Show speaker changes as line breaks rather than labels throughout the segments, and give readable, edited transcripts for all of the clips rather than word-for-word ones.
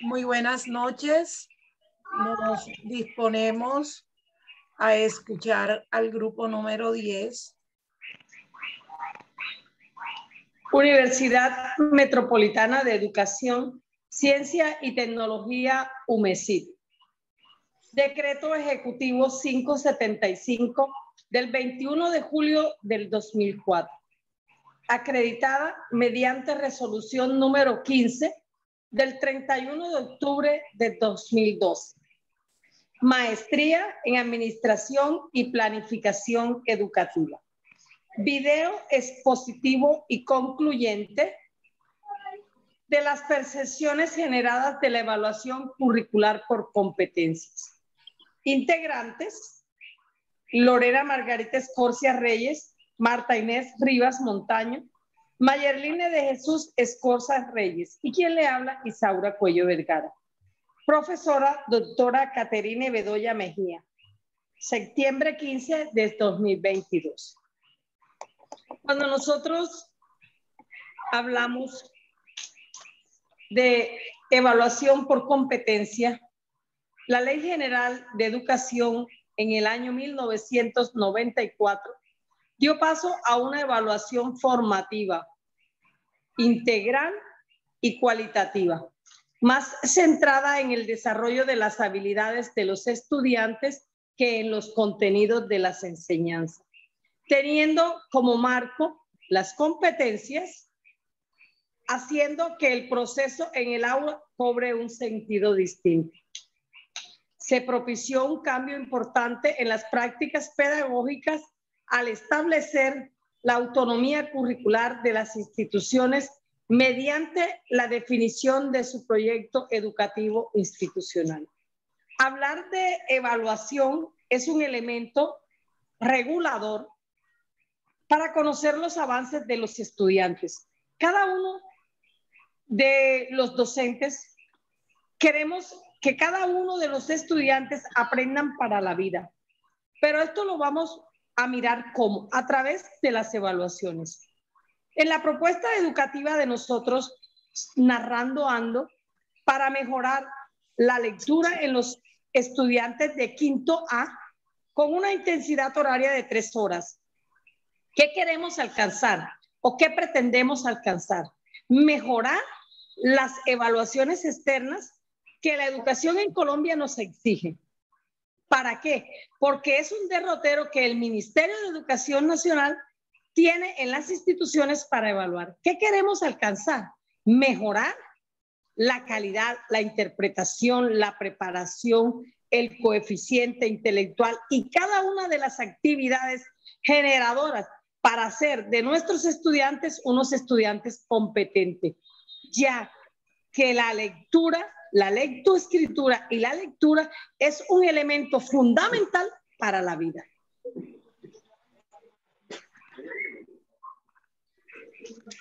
Muy buenas noches. Nos disponemos a escuchar al grupo número 10.
Universidad Metropolitana de Educación, Ciencia y Tecnología, UMECIT. Decreto Ejecutivo 575 del 21 de julio del 2004. Acreditada mediante resolución número 15 del 31 de octubre de 2012. Maestría en Administración y Planificación Educativa. Video expositivo y concluyente de las percepciones generadas de la evaluación curricular por competencias. Integrantes: Lorena Margarita Escorcia Reyes, Marta Inés Rivas Montaño, Mayerline de Jesús Escorza Reyes. ¿Y quién le habla? Isaura Cuello Vergara. Profesora doctora Caterine Bedoya Mejía. Septiembre 15 de 2022. Cuando nosotros hablamos de evaluación por competencia, la Ley General de Educación en el año 1994 dio paso a una evaluación formativa, integral y cualitativa, más centrada en el desarrollo de las habilidades de los estudiantes que en los contenidos de las enseñanzas, teniendo como marco las competencias, haciendo que el proceso en el aula cobre un sentido distinto. Se propició un cambio importante en las prácticas pedagógicas al establecer la autonomía curricular de las instituciones mediante la definición de su proyecto educativo institucional. Hablar de evaluación es un elemento regulador para conocer los avances de los estudiantes. Cada uno de los docentes queremos que cada uno de los estudiantes aprendan para la vida, pero esto lo vamos a mirar ¿cómo? A través de las evaluaciones. En la propuesta educativa de nosotros, Narrando Ando, para mejorar la lectura en los estudiantes de quinto A con una intensidad horaria de 3 horas. ¿Qué queremos alcanzar o qué pretendemos alcanzar? Mejorar las evaluaciones externas que la educación en Colombia nos exige. ¿Para qué? Porque es un derrotero que el Ministerio de Educación Nacional tiene en las instituciones para evaluar. ¿Qué queremos alcanzar? Mejorar la calidad, la interpretación, la preparación, el coeficiente intelectual y cada una de las actividades generadoras para hacer de nuestros estudiantes unos estudiantes competentes, ya que la lectura, la lectoescritura y la lectura es un elemento fundamental para la vida.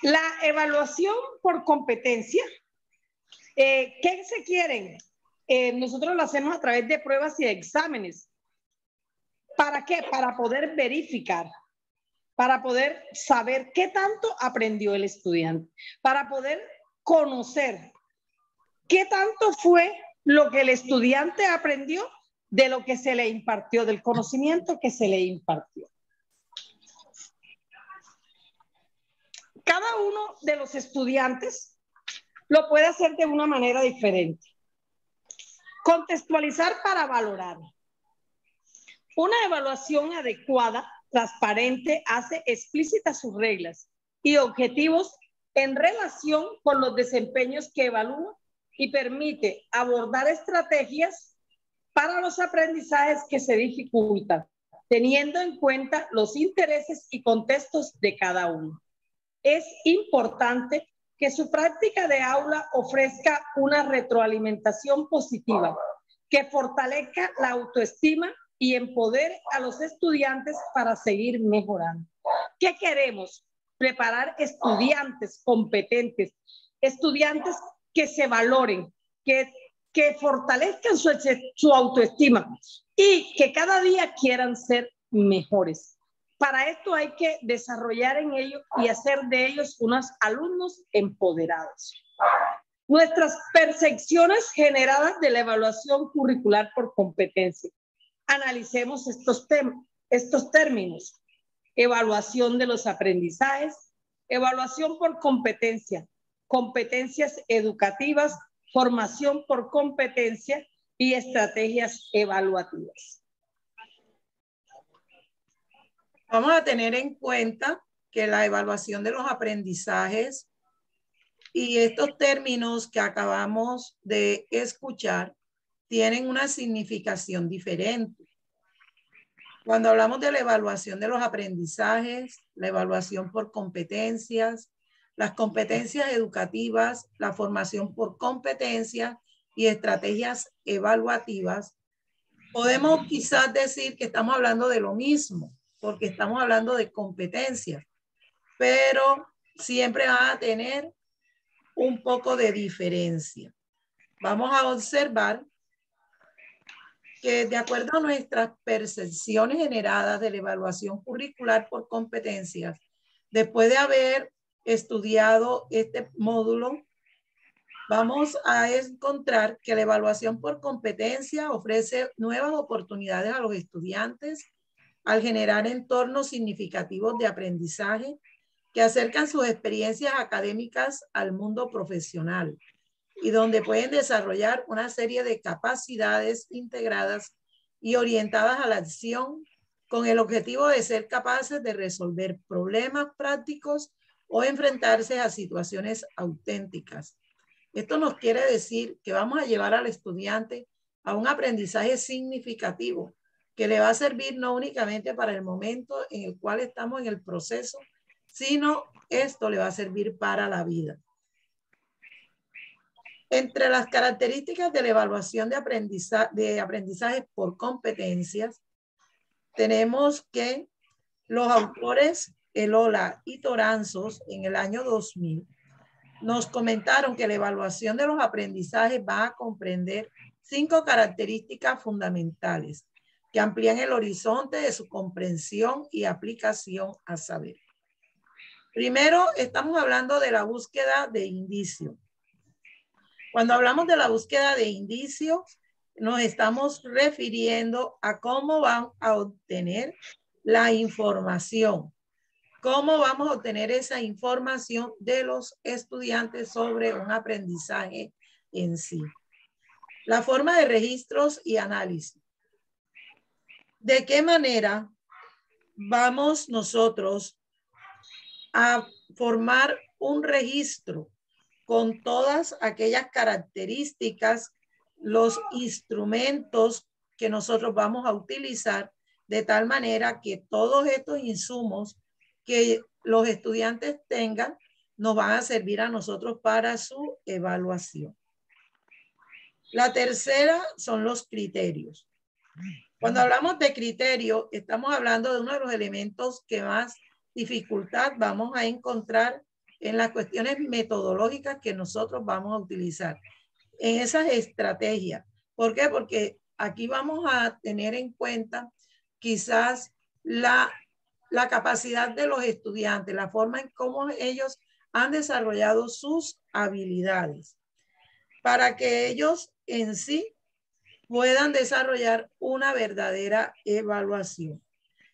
La evaluación por competencia, ¿qué se quieren? Nosotros lo hacemos a través de pruebas y de exámenes. ¿Para qué? Para poder verificar, para poder saber qué tanto aprendió el estudiante, para poder conocer qué tanto fue lo que el estudiante aprendió de lo que se le impartió, del conocimiento que se le impartió. Cada uno de los estudiantes lo puede hacer de una manera diferente. Contextualizar para valorar. Una evaluación adecuada, transparente, hace explícitas sus reglas y objetivos en relación con los desempeños que evalúa y permite abordar estrategias para los aprendizajes que se dificultan, teniendo en cuenta los intereses y contextos de cada uno. Es importante que su práctica de aula ofrezca una retroalimentación positiva, que fortalezca la autoestima y empodere a los estudiantes para seguir mejorando. ¿Qué queremos? Preparar estudiantes competentes, estudiantes que se valoren, que fortalezcan su autoestima y que cada día quieran ser mejores. Para esto hay que desarrollar en ellos y hacer de ellos unos alumnos empoderados. Nuestras percepciones generadas de la evaluación curricular por competencia. Analicemos estos términos. Evaluación de los aprendizajes, evaluación por competencia, competencias educativas, formación por competencia y estrategias evaluativas.
Vamos a tener en cuenta que la evaluación de los aprendizajes y estos términos que acabamos de escuchar tienen una significación diferente. Cuando hablamos de la evaluación de los aprendizajes, la evaluación por competencias, las competencias educativas, la formación por competencias y estrategias evaluativas, podemos quizás decir que estamos hablando de lo mismo, porque estamos hablando de competencias, pero siempre van a tener un poco de diferencia. Vamos a observar que de acuerdo a nuestras percepciones generadas de la evaluación curricular por competencias, después de haber estudiado este módulo, vamos a encontrar que la evaluación por competencia ofrece nuevas oportunidades a los estudiantes al generar entornos significativos de aprendizaje que acercan sus experiencias académicas al mundo profesional y donde pueden desarrollar una serie de capacidades integradas y orientadas a la acción con el objetivo de ser capaces de resolver problemas prácticos o enfrentarse a situaciones auténticas. Esto nos quiere decir que vamos a llevar al estudiante a un aprendizaje significativo que le va a servir no únicamente para el momento en el cual estamos en el proceso, sino esto le va a servir para la vida. Entre las características de la evaluación de aprendizaje por competencias, tenemos que los autores Elola y Toranzos en el año 2000 nos comentaron que la evaluación de los aprendizajes va a comprender 5 características fundamentales que amplían el horizonte de su comprensión y aplicación a saber. Primero, estamos hablando de la búsqueda de indicios. Cuando hablamos de la búsqueda de indicios, nos estamos refiriendo a cómo van a obtener la información. ¿Cómo vamos a obtener esa información de los estudiantes sobre un aprendizaje en sí? La forma de registros y análisis. ¿De qué manera vamos nosotros a formar un registro con todas aquellas características, los instrumentos que nosotros vamos a utilizar, de tal manera que todos estos insumos que los estudiantes tengan nos van a servir a nosotros para su evaluación? La tercera son los criterios. Cuando hablamos de criterio, estamos hablando de uno de los elementos que más dificultad vamos a encontrar en las cuestiones metodológicas que nosotros vamos a utilizar, en esas estrategias. ¿Por qué? Porque aquí vamos a tener en cuenta quizás la capacidad de los estudiantes, la forma en cómo ellos han desarrollado sus habilidades, para que ellos en sí puedan desarrollar una verdadera evaluación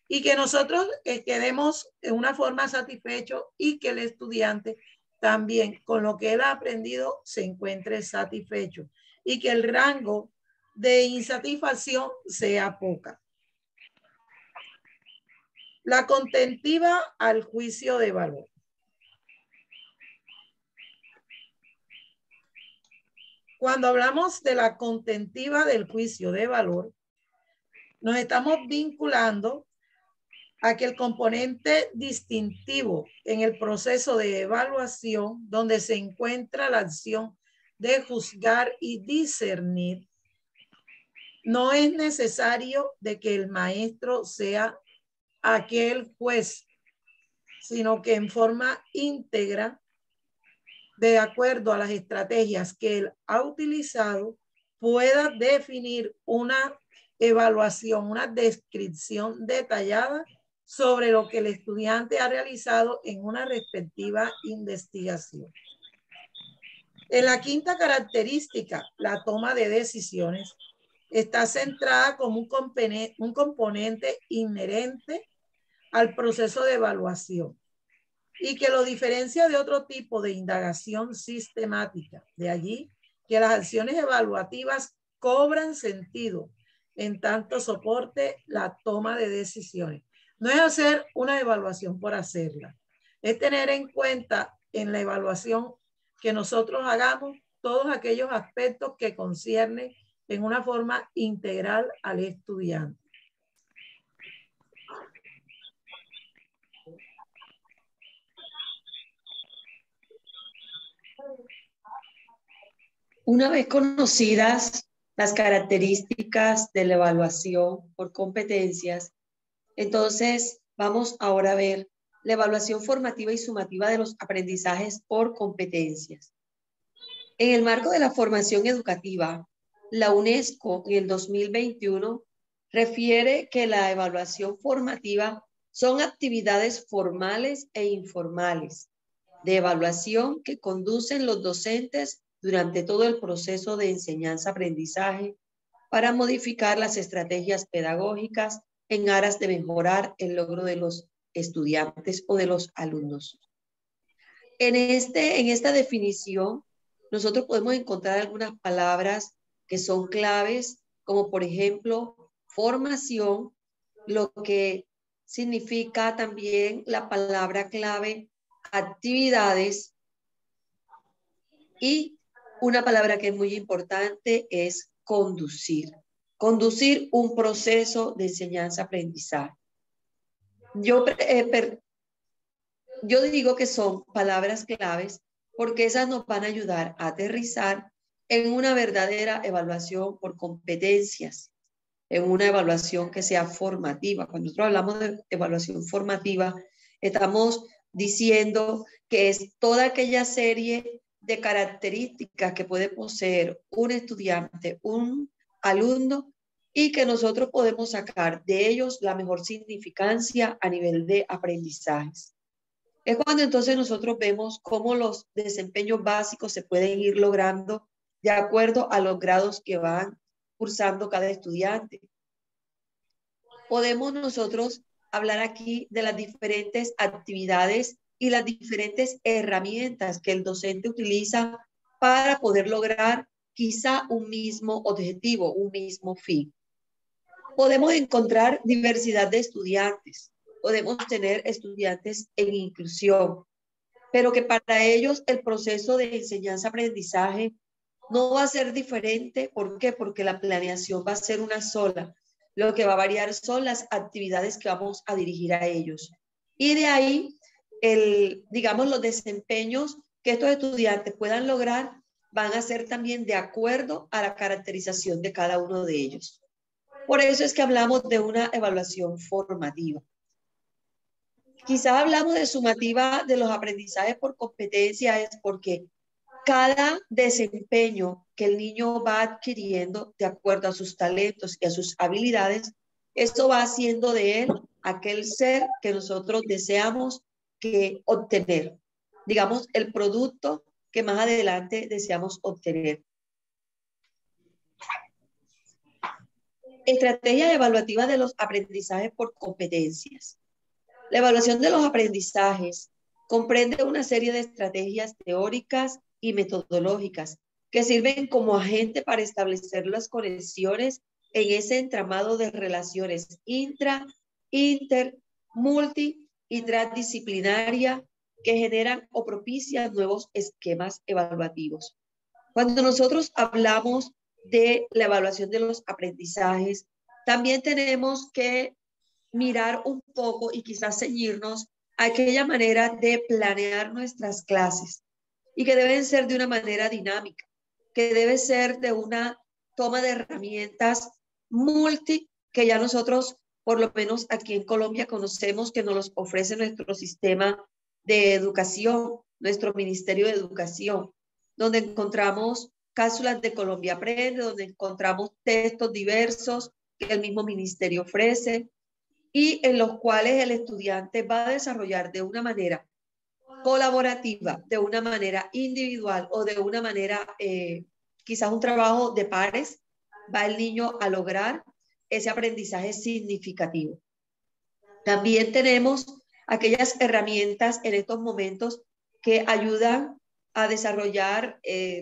y que nosotros quedemos en una forma satisfechos y que el estudiante también con lo que él ha aprendido se encuentre satisfecho y que el rango de insatisfacción sea poca. La contentiva al juicio de valor. Cuando hablamos de la contentiva del juicio de valor, nos estamos vinculando a que el componente distintivo en el proceso de evaluación, donde se encuentra la acción de juzgar y discernir, no es necesario de que el maestro sea aquel juez, sino que en forma íntegra, de acuerdo a las estrategias que él ha utilizado, pueda definir una evaluación, una descripción detallada sobre lo que el estudiante ha realizado en una respectiva investigación. En la quinta característica, la toma de decisiones, está centrada como un componente inherente al proceso de evaluación y que lo diferencia de otro tipo de indagación sistemática. De allí que las acciones evaluativas cobran sentido en tanto soporte la toma de decisiones. No es hacer una evaluación por hacerla, es tener en cuenta en la evaluación que nosotros hagamos todos aquellos aspectos que conciernen en una forma integral al estudiante.
Una vez conocidas las características de la evaluación por competencias, entonces vamos ahora a ver la evaluación formativa y sumativa de los aprendizajes por competencias. En el marco de la formación educativa, la UNESCO en el 2021 refiere que la evaluación formativa son actividades formales e informales de evaluación que conducen los docentes durante todo el proceso de enseñanza-aprendizaje para modificar las estrategias pedagógicas en aras de mejorar el logro de los estudiantes o de los alumnos. En esta definición, nosotros podemos encontrar algunas palabras que son claves, como por ejemplo, formación, lo que significa también la palabra clave, actividades, y una palabra que es muy importante es conducir. Conducir un proceso de enseñanza-aprendizaje. Yo digo que son palabras claves porque esas nos van a ayudar a aterrizar en una verdadera evaluación por competencias, en una evaluación que sea formativa. Cuando nosotros hablamos de evaluación formativa, estamos diciendo que es toda aquella serie de características que puede poseer un estudiante, un alumno, y que nosotros podemos sacar de ellos la mejor significancia a nivel de aprendizajes. Es cuando entonces nosotros vemos cómo los desempeños básicos se pueden ir logrando de acuerdo a los grados que van cursando cada estudiante. Podemos nosotros hablar aquí de las diferentes actividades y las diferentes herramientas que el docente utiliza para poder lograr quizá un mismo objetivo, un mismo fin. Podemos encontrar diversidad de estudiantes, podemos tener estudiantes en inclusión, pero que para ellos el proceso de enseñanza-aprendizaje no va a ser diferente. ¿Por qué? Porque la planeación va a ser una sola. Lo que va a variar son las actividades que vamos a dirigir a ellos. Y de ahí, digamos, los desempeños que estos estudiantes puedan lograr van a ser también de acuerdo a la caracterización de cada uno de ellos. Por eso es que hablamos de una evaluación formativa. Quizás hablamos de sumativa de los aprendizajes por competencia, es porque cada desempeño que el niño va adquiriendo de acuerdo a sus talentos y a sus habilidades, esto va haciendo de él aquel ser que nosotros deseamos obtener. Digamos, el producto que más adelante deseamos obtener. Estrategia evaluativa de los aprendizajes por competencias. La evaluación de los aprendizajes comprende una serie de estrategias teóricas y metodológicas que sirven como agente para establecer las conexiones en ese entramado de relaciones intra, inter, multi y transdisciplinaria que generan o propician nuevos esquemas evaluativos. Cuando nosotros hablamos de la evaluación de los aprendizajes, también tenemos que mirar un poco y quizás ceñirnos a aquella manera de planear nuestras clases y que deben ser de una manera dinámica, que debe ser de una toma de herramientas multi que ya nosotros, por lo menos aquí en Colombia, conocemos que nos los ofrece nuestro sistema de educación, nuestro Ministerio de Educación, donde encontramos cápsulas de Colombia Aprende, donde encontramos textos diversos que el mismo ministerio ofrece y en los cuales el estudiante va a desarrollar de una manera colaborativa, de una manera individual o de una manera, quizás un trabajo de pares, va el niño a lograr ese aprendizaje significativo. También tenemos aquellas herramientas en estos momentos que ayudan a desarrollar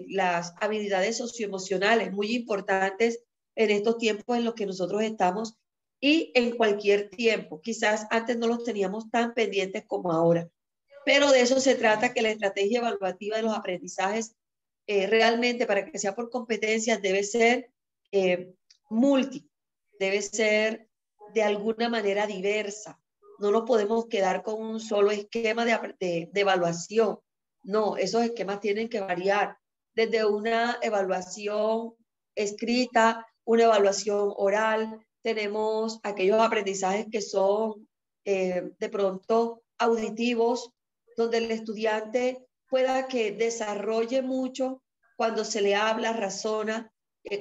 las habilidades socioemocionales muy importantes en estos tiempos en los que nosotros estamos y en cualquier tiempo. Quizás antes no los teníamos tan pendientes como ahora, pero de eso se trata, que la estrategia evaluativa de los aprendizajes realmente, para que sea por competencias, debe ser múltiple, debe ser de alguna manera diversa. No nos podemos quedar con un solo esquema de evaluación. No, esos esquemas tienen que variar desde una evaluación escrita, una evaluación oral. Tenemos aquellos aprendizajes que son de pronto auditivos, donde el estudiante pueda que desarrolle mucho cuando se le habla, razona,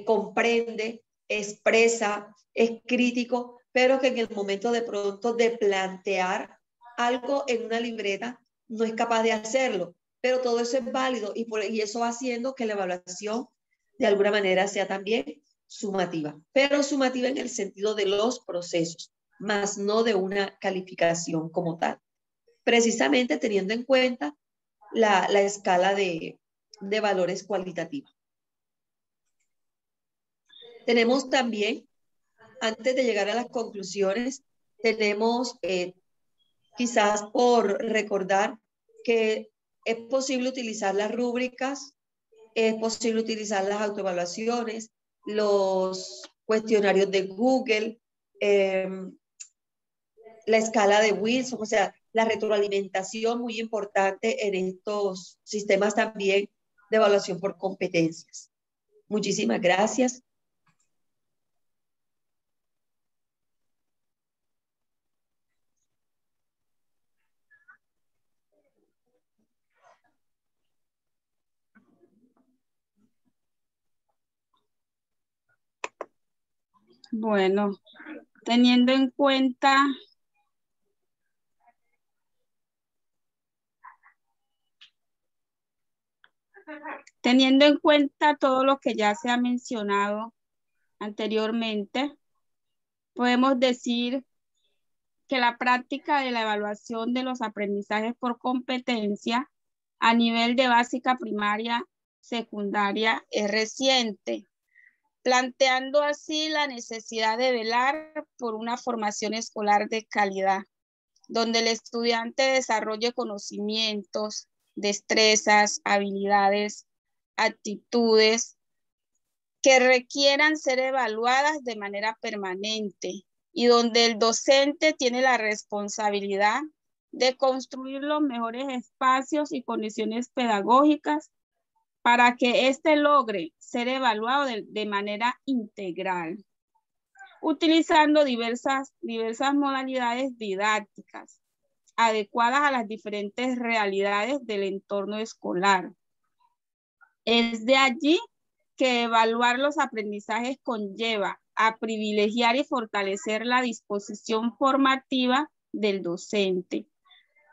comprende, expresa, es crítico, pero que en el momento de pronto de plantear algo en una libreta no es capaz de hacerlo. Pero todo eso es válido y eso va haciendo que la evaluación de alguna manera sea también sumativa, pero sumativa en el sentido de los procesos, más no de una calificación como tal. Precisamente teniendo en cuenta la escala de valores cualitativa. Tenemos también, antes de llegar a las conclusiones, tenemos quizás por recordar que es posible utilizar las rúbricas, es posible utilizar las autoevaluaciones, los cuestionarios de Google, la escala de Wilson, o sea, la retroalimentación muy importante en estos sistemas también de evaluación por competencias. Muchísimas gracias.
Bueno, teniendo en cuenta todo lo que ya se ha mencionado anteriormente, podemos decir que la práctica de la evaluación de los aprendizajes por competencia a nivel de básica primaria, secundaria, es reciente, planteando así la necesidad de velar por una formación escolar de calidad, donde el estudiante desarrolle conocimientos, destrezas, habilidades, actitudes que requieran ser evaluadas de manera permanente y donde el docente tiene la responsabilidad de construir los mejores espacios y condiciones pedagógicas para que éste logre ser evaluado de manera integral, utilizando diversas modalidades didácticas adecuadas a las diferentes realidades del entorno escolar. Es de allí que evaluar los aprendizajes conlleva a privilegiar y fortalecer la disposición formativa del docente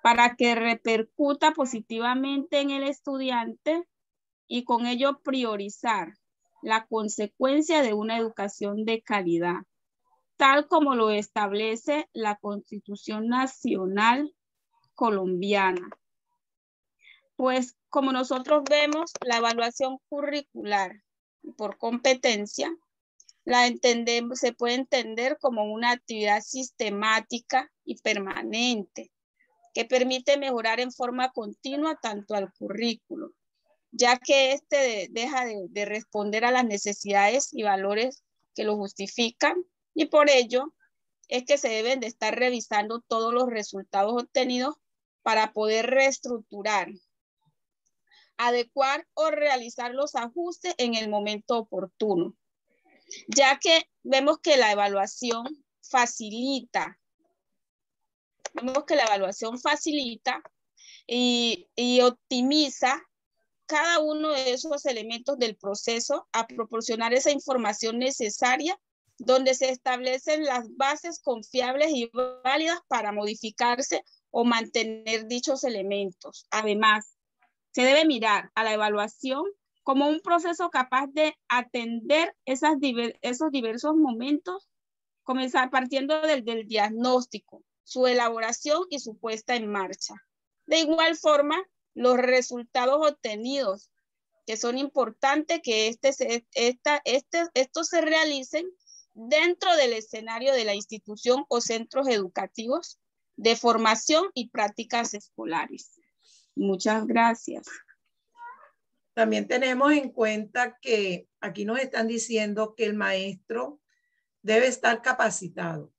para que repercuta positivamente en el estudiante y con ello priorizar la consecuencia de una educación de calidad, tal como lo establece la Constitución Nacional Colombiana. Pues como nosotros vemos, la evaluación curricular por competencia se puede entender como una actividad sistemática y permanente que permite mejorar en forma continua tanto al currículo, ya que este deja de responder a las necesidades y valores que lo justifican, y por ello es que se deben de estar revisando todos los resultados obtenidos para poder reestructurar, adecuar o realizar los ajustes en el momento oportuno, ya que vemos que la evaluación facilita y optimiza cada uno de esos elementos del proceso a proporcionar esa información necesaria donde se establecen las bases confiables y válidas para modificarse o mantener dichos elementos. Además, se debe mirar a la evaluación como un proceso capaz de atender esos diversos momentos, comenzar partiendo del diagnóstico, su elaboración y su puesta en marcha. De igual forma, los resultados obtenidos, que son importantes que estos se realicen dentro del escenario de la institución o centros educativos de formación y prácticas escolares. Muchas gracias.
También tenemos en cuenta que aquí nos están diciendo que el maestro debe estar capacitado.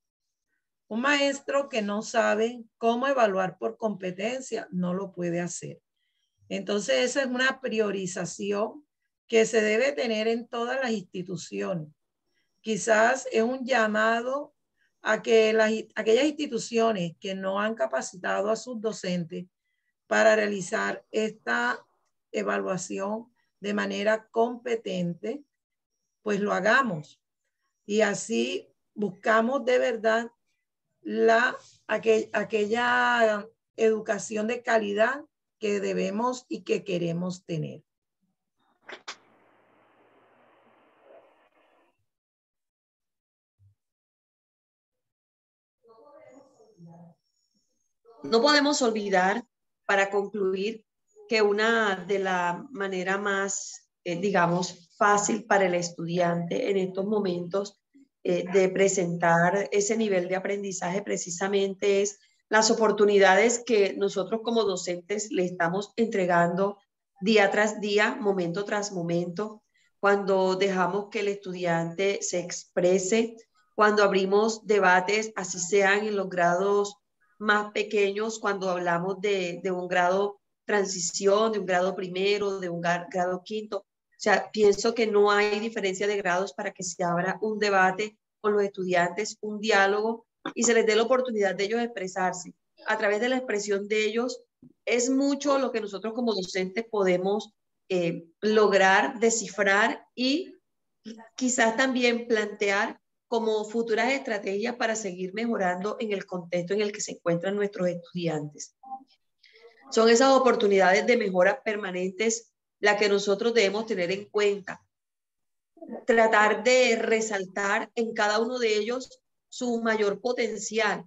Un maestro que no sabe cómo evaluar por competencia no lo puede hacer. Entonces, esa es una priorización que se debe tener en todas las instituciones. Quizás es un llamado a que aquellas instituciones que no han capacitado a sus docentes para realizar esta evaluación de manera competente, pues lo hagamos. Y así buscamos de verdad aquella educación de calidad que debemos y que queremos tener.
No podemos olvidar, para concluir, que una de la manera más, digamos, fácil para el estudiante en estos momentos de presentar ese nivel de aprendizaje precisamente es las oportunidades que nosotros como docentes le estamos entregando día tras día, momento tras momento, cuando dejamos que el estudiante se exprese, cuando abrimos debates, así sean en los grados más pequeños, cuando hablamos de un grado transición, de un grado primero, de un grado quinto. O sea, pienso que no hay diferencia de grados para que se abra un debate con los estudiantes, un diálogo, y se les dé la oportunidad de ellos expresarse. A través de la expresión de ellos, es mucho lo que nosotros como docentes podemos lograr descifrar y quizás también plantear como futuras estrategias para seguir mejorando en el contexto en el que se encuentran nuestros estudiantes. Son esas oportunidades de mejora permanentes las que nosotros debemos tener en cuenta. Tratar de resaltar en cada uno de ellos su mayor potencial.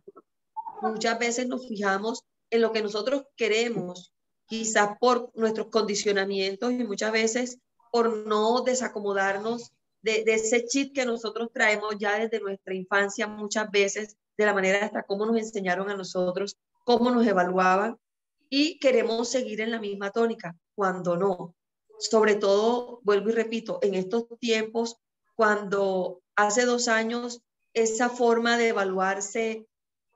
Muchas veces nos fijamos en lo que nosotros queremos, quizás por nuestros condicionamientos y muchas veces por no desacomodarnos de ese chip que nosotros traemos ya desde nuestra infancia, muchas veces de la manera hasta cómo nos enseñaron a nosotros, cómo nos evaluaban, y queremos seguir en la misma tónica, cuando no. Sobre todo, vuelvo y repito, en estos tiempos, cuando hace 2 años esa forma de evaluarse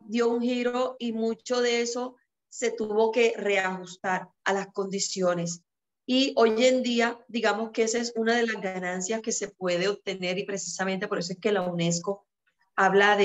dio un giro y mucho de eso se tuvo que reajustar a las condiciones. Y hoy en día, digamos que esa es una de las ganancias que se puede obtener, y precisamente por eso es que la UNESCO habla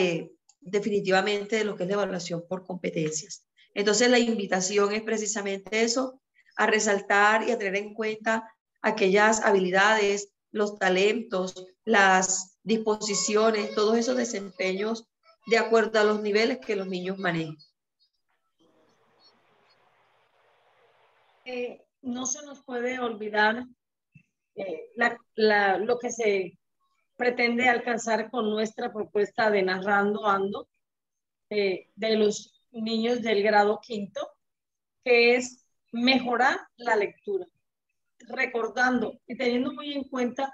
definitivamente de lo que es la evaluación por competencias. Entonces, la invitación es precisamente eso, a resaltar y a tener en cuenta aquellas habilidades, los talentos, las disposiciones, todos esos desempeños de acuerdo a los niveles que los niños manejan.
No se nos puede olvidar lo que se pretende alcanzar con nuestra propuesta de Narrando Ando de los niños del grado quinto, que es mejorar la lectura, recordando y teniendo muy en cuenta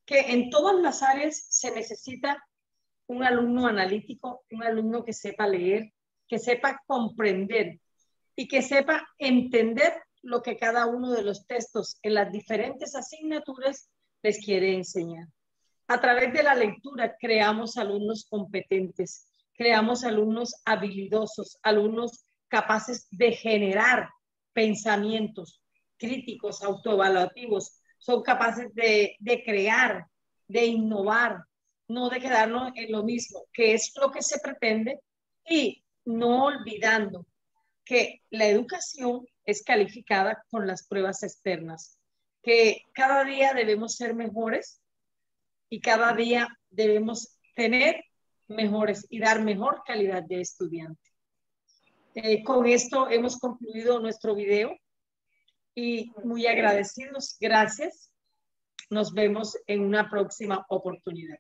que en todas las áreas se necesita un alumno analítico, un alumno que sepa leer, que sepa comprender y que sepa entender lo que cada uno de los textos en las diferentes asignaturas les quiere enseñar. A través de la lectura creamos alumnos competentes, creamos alumnos habilidosos, alumnos capaces de generar pensamientos críticos, autoevaluativos, son capaces de crear, de innovar, no de quedarnos en lo mismo, que es lo que se pretende, y no olvidando que la educación es calificada con las pruebas externas, que cada día debemos ser mejores y cada día debemos tener mejores y dar mejor calidad de estudiante. Con esto hemos concluido nuestro video y muy agradecidos. Gracias. Nos vemos en una próxima oportunidad.